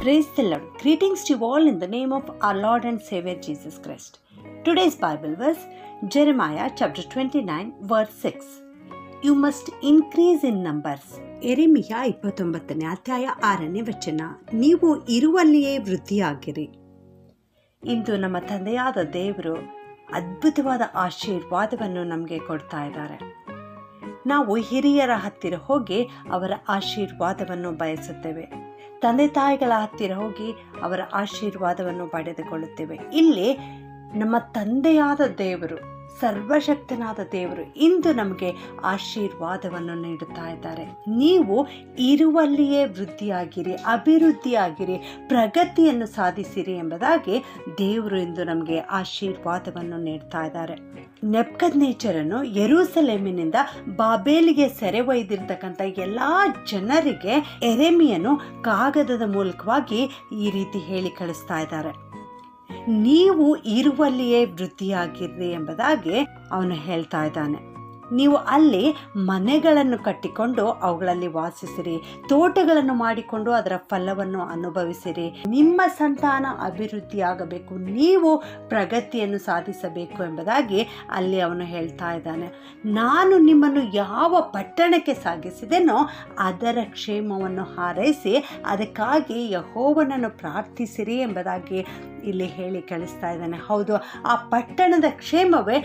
Praise the Lord. Greetings to you all in the name of our Lord and Savior Jesus Christ. Today's Bible verse, Jeremiah chapter 29 verse 6. You must increase in numbers. ಯೆರೆಮೀಯ 29ನೇ ಅಧ್ಯಾಯ 6ನೇ ವಚನ. ನೀವು ಇರುವಲ್ಲಿಯೇ ವೃದ್ಧಿಯಾಗಿರಿ. ಇಂದು ನಮ್ಮ ತಂದೆಯಾದ ದೇವರು ಅದ್ಭುತವಾದ ಆಶೀರ್ವಾದವನ್ನು ನಮಗೆ ಕೊಡ್ತಾ ಇದ್ದಾರೆ. ನಾವು ಹಿರಿಯರ ಹತ್ತಿರ ಹೋಗಿ ಅವರ ಆಶೀರ್ವಾದವನ್ನು ಬಯಸುತ್ತೇವೆ. ತಂದೆ ತಾಯಿಗಳ ಹತ್ತಿರ ಹೋಗಿ ಅವರ ಆಶೀರ್ವಾದವನ್ನು ಪಡೆದುಕೊಳ್ಳುತ್ತೇವೆ. ಇಲ್ಲಿ ನಮ್ಮ ತಂದೆಯಾದ ದೇವರು, ಸರ್ವಶಕ್ತನಾದ ದೇವರು ಇಂದು ನಮಗೆ ಆಶೀರ್ವಾದವನ್ನು ನೀಡುತ್ತಾ ಇದ್ದಾರೆ. ನೀವು ಇರುವಲ್ಲಿಯೇ ವೃದ್ಧಿಯಾಗಿರಿ, ಅಭಿವೃದ್ಧಿಯಾಗಿರಿ, ಪ್ರಗತಿಯನ್ನು ಸಾಧಿಸಿರಿ ಎಂಬುದಾಗಿ ದೇವರು ಇಂದು ನಮಗೆ ಆಶೀರ್ವಾದವನ್ನು ನೀಡ್ತಾ ಇದ್ದಾರೆ. ನೆಬೂಕದ್ನೆಚ್ಚರನು ಯೆರೂಸಲೇಮಿನಿಂದ ಬಾಬೇಲಿಗೆ ಸೆರೆ ಒಯ್ದಿರ್ತಕ್ಕಂಥ ಎಲ್ಲ ಜನರಿಗೆ ಯೆರೆಮೀಯನು ಕಾಗದದ ಮೂಲಕವಾಗಿ ಈ ರೀತಿ ಹೇಳಿ ಕಳಿಸ್ತಾ ಇದ್ದಾರೆ. ನೀವು ಇರುವಲ್ಲಿಯೇ ವೃದ್ಧಿಯಾಗಿರ್ರಿ ಎಂಬುದಾಗಿ ಅವನು ಹೇಳ್ತಾ ಇದ್ದಾನೆ. ನೀವು ಅಲ್ಲಿ ಮನೆಗಳನ್ನು ಕಟ್ಟಿಕೊಂಡು ಅವುಗಳಲ್ಲಿ ವಾಸಿಸಿರಿ, ತೋಟಗಳನ್ನು ಮಾಡಿಕೊಂಡು ಅದರ ಫಲವನ್ನು ಅನುಭವಿಸಿರಿ. ನಿಮ್ಮ ಸಂತಾನ ಅಭಿವೃದ್ಧಿಯಾಗಬೇಕು, ನೀವು ಪ್ರಗತಿಯನ್ನು ಸಾಧಿಸಬೇಕು ಎಂಬುದಾಗಿ ಅಲ್ಲಿ ಅವನು ಹೇಳ್ತಾ ಇದ್ದಾನೆ. ನಾನು ನಿಮ್ಮನ್ನು ಯಾವ ಪಟ್ಟಣಕ್ಕೆ ಸಾಗಿಸಿದೆನೋ ಅದರ ಕ್ಷೇಮವನ್ನು ಹಾರೈಸಿ ಅದಕ್ಕಾಗಿ ಯೆಹೋವನನ್ನು ಪ್ರಾರ್ಥಿಸಿರಿ ಎಂಬುದಾಗಿ ಇಲ್ಲಿ ಹೇಳಿ ಕಳಿಸ್ತಾ ಇದ್ದಾನೆ. ಹೌದು, ಆ ಪಟ್ಟಣದ ಕ್ಷೇಮವೇ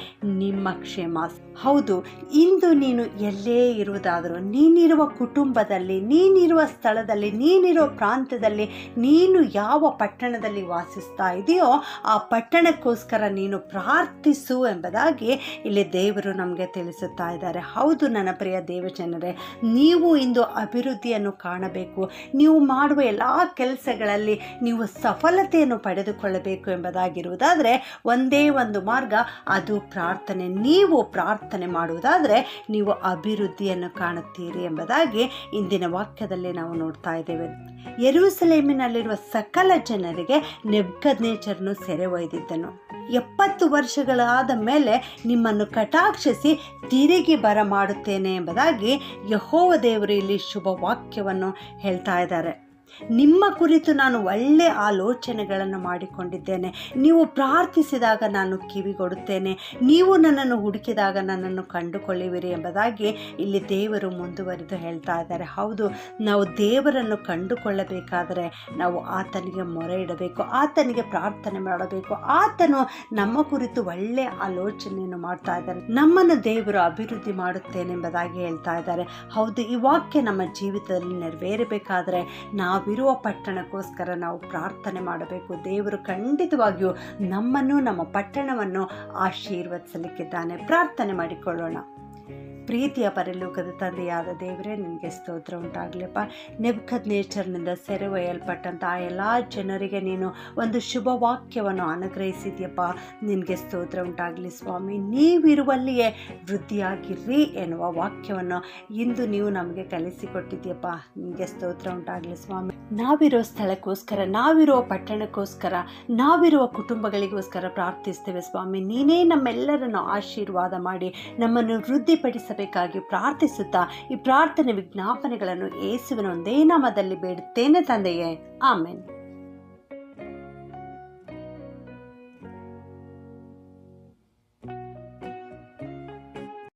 ನಿಮ್ಮ ಕ್ಷೇಮ. ಹೌದು, ಇಂದು ನೀನು ಎಲ್ಲೇ ಇರುವುದಾದರೂ, ನೀನಿರುವ ಕುಟುಂಬದಲ್ಲಿ, ನೀನಿರುವ ಸ್ಥಳದಲ್ಲಿ, ನೀನಿರುವ ಪ್ರಾಂತ್ಯದಲ್ಲಿ, ನೀನು ಯಾವ ಪಟ್ಟಣದಲ್ಲಿ ವಾಸಿಸ್ತಾ ಇದೆಯೋ ಆ ಪಟ್ಟಣಕ್ಕೋಸ್ಕರ ನೀನು ಪ್ರಾರ್ಥಿಸು ಎಂಬುದಾಗಿ ಇಲ್ಲಿ ದೇವರು ನಮಗೆ ತಿಳಿಸುತ್ತಾ ಇದ್ದಾರೆ. ಹೌದು ನನ್ನ ಪ್ರಿಯ ದೇವಜನರೇ, ನೀವು ಇಂದು ಅಭಿವೃದ್ಧಿಯನ್ನು ಕಾಣಬೇಕು. ನೀವು ಮಾಡುವ ಎಲ್ಲ ಕೆಲಸಗಳಲ್ಲಿ ನೀವು ಸಫಲತೆಯನ್ನು ಪಡೆದುಕೊಳ್ಳಬೇಕು ಎಂಬುದಾಗಿರುವುದಾದರೆ ಒಂದೇ ಒಂದು ಮಾರ್ಗ, ಅದು ಪ್ರಾರ್ಥನೆ. ನೀವು ಪ್ರಾರ್ಥನೆ ಮಾಡುವುದಾದರೆ ನೀವು ಅಭಿವೃದ್ಧಿಯನ್ನು ಕಾಣುತ್ತೀರಿ ಎಂಬುದಾಗಿ ಇಂದಿನ ವಾಕ್ಯದಲ್ಲಿ ನಾವು ನೋಡ್ತಾ ಇದ್ದೇವೆ. ಯೆರೂಸಲೇಮಿನಲ್ಲಿರುವ ಸಕಲ ಜನರಿಗೆ ನೆಬೂಕದ್ನೆಚ್ಚರನು ಸೆರೆ ಒಯ್ದಿದ್ದನು. 70 ವರ್ಷಗಳಾದ ಮೇಲೆ ನಿಮ್ಮನ್ನು ಕಟಾಕ್ಷಿಸಿ ತಿರುಗಿ ಬರಮಾಡುತ್ತೇನೆ ಎಂಬುದಾಗಿ ಯೆಹೋವ ದೇವರು ಇಲ್ಲಿ ಶುಭ ವಾಕ್ಯವನ್ನು ಹೇಳ್ತಾ ಇದ್ದಾರೆ. ನಿಮ್ಮ ಕುರಿತು ನಾನು ಒಳ್ಳೆಯ ಆಲೋಚನೆಗಳನ್ನು ಮಾಡಿಕೊಂಡಿದ್ದೇನೆ. ನೀವು ಪ್ರಾರ್ಥಿಸಿದಾಗ ನಾನು ಕಿವಿಗೊಡುತ್ತೇನೆ, ನೀವು ನನ್ನನ್ನು ಹುಡುಕಿದಾಗ ನನ್ನನ್ನು ಕಂಡುಕೊಳ್ಳುವಿರಿ ಎಂಬುದಾಗಿ ಇಲ್ಲಿ ದೇವರು ಮುಂದುವರಿದು ಹೇಳ್ತಾ ಇದ್ದಾರೆ. ಹೌದು, ನಾವು ದೇವರನ್ನು ಕಂಡುಕೊಳ್ಳಬೇಕಾದರೆ ನಾವು ಆತನಿಗೆ ಮೊರೆ ಇಡಬೇಕು, ಆತನಿಗೆ ಪ್ರಾರ್ಥನೆ ಮಾಡಬೇಕು. ಆತನು ನಮ್ಮ ಕುರಿತು ಒಳ್ಳೆಯ ಆಲೋಚನೆಯನ್ನು ಮಾಡ್ತಾ ಇದ್ದಾರೆ. ನಮ್ಮನ್ನು ದೇವರು ಅಭಿವೃದ್ಧಿ ಮಾಡುತ್ತೇನೆ ಎಂಬುದಾಗಿ ಹೇಳ್ತಾ ಇದ್ದಾರೆ. ಹೌದು, ಈ ವಾಕ್ಯ ನಮ್ಮ ಜೀವಿತದಲ್ಲಿ ನೆರವೇರಬೇಕಾದರೆ ನಾವಿರುವ ಪಟ್ಟಣಕ್ಕೋಸ್ಕರ ನಾವು ಪ್ರಾರ್ಥನೆ ಮಾಡಬೇಕು. ದೇವರು ಖಂಡಿತವಾಗಿಯೂ ನಮ್ಮನ್ನು, ನಮ್ಮ ಪಟ್ಟಣವನ್ನು ಆಶೀರ್ವದಿಸಲಿಕ್ಕಿದ್ದಾನೆ. ಪ್ರಾರ್ಥನೆ ಮಾಡಿಕೊಳ್ಳೋಣ. ಪ್ರೀತಿಯ ಪರಲೋಕದ ತಂದೆಯಾದ ದೇವರೇ, ನಿನಗೆ ಸ್ತೋತ್ರ ಉಂಟಾಗಲಿಪ್ಪ. ನೆಬೂಕದ್ನೆಚ್ಚರನಿಂದ ಸೆರೆ ಒಯ್ಯಲ್ಪಟ್ಟಂಥ ಆ ಎಲ್ಲ ಜನರಿಗೆ ನೀನು ಒಂದು ಶುಭ ವಾಕ್ಯವನ್ನು ಅನುಗ್ರಹಿಸಿದ್ಯಪ್ಪ. ನಿನಗೆ ಸ್ತೋತ್ರ ಉಂಟಾಗಲಿ ಸ್ವಾಮಿ. ನೀವಿರುವಲ್ಲಿಯೇ ವೃದ್ಧಿಯಾಗಿರ್ರಿ ಎನ್ನುವ ವಾಕ್ಯವನ್ನು ಇಂದು ನೀವು ನಮಗೆ ಕಲಿಸಿಕೊಟ್ಟಿದ್ಯಪ್ಪ. ನಿನಗೆ ಸ್ತೋತ್ರ ಉಂಟಾಗಲಿ ಸ್ವಾಮಿ. ನಾವಿರೋ ಸ್ಥಳಕ್ಕೋಸ್ಕರ, ನಾವಿರೋ ಪಟ್ಟಣಕ್ಕೋಸ್ಕರ, ನಾವಿರುವ ಕುಟುಂಬಗಳಿಗೋಸ್ಕರ ಪ್ರಾರ್ಥಿಸ್ತೇವೆ ಸ್ವಾಮಿ. ನೀನೇ ನಮ್ಮೆಲ್ಲರನ್ನು ಆಶೀರ್ವಾದ ಮಾಡಿ ನಮ್ಮನ್ನು ವೃದ್ಧಿಪಡಿಸಬೇಕಾಗಿ ಪ್ರಾರ್ಥಿಸುತ್ತಾ ಈ ಪ್ರಾರ್ಥನೆ ವಿಜ್ಞಾಪನೆಗಳನ್ನು ಯೇಸುವಿನ ಒಂದೇ ನಾಮದಲ್ಲಿ ಬೇಡುತ್ತೇನೆ ತಂದೆಯೇ, ಆಮೆನ್.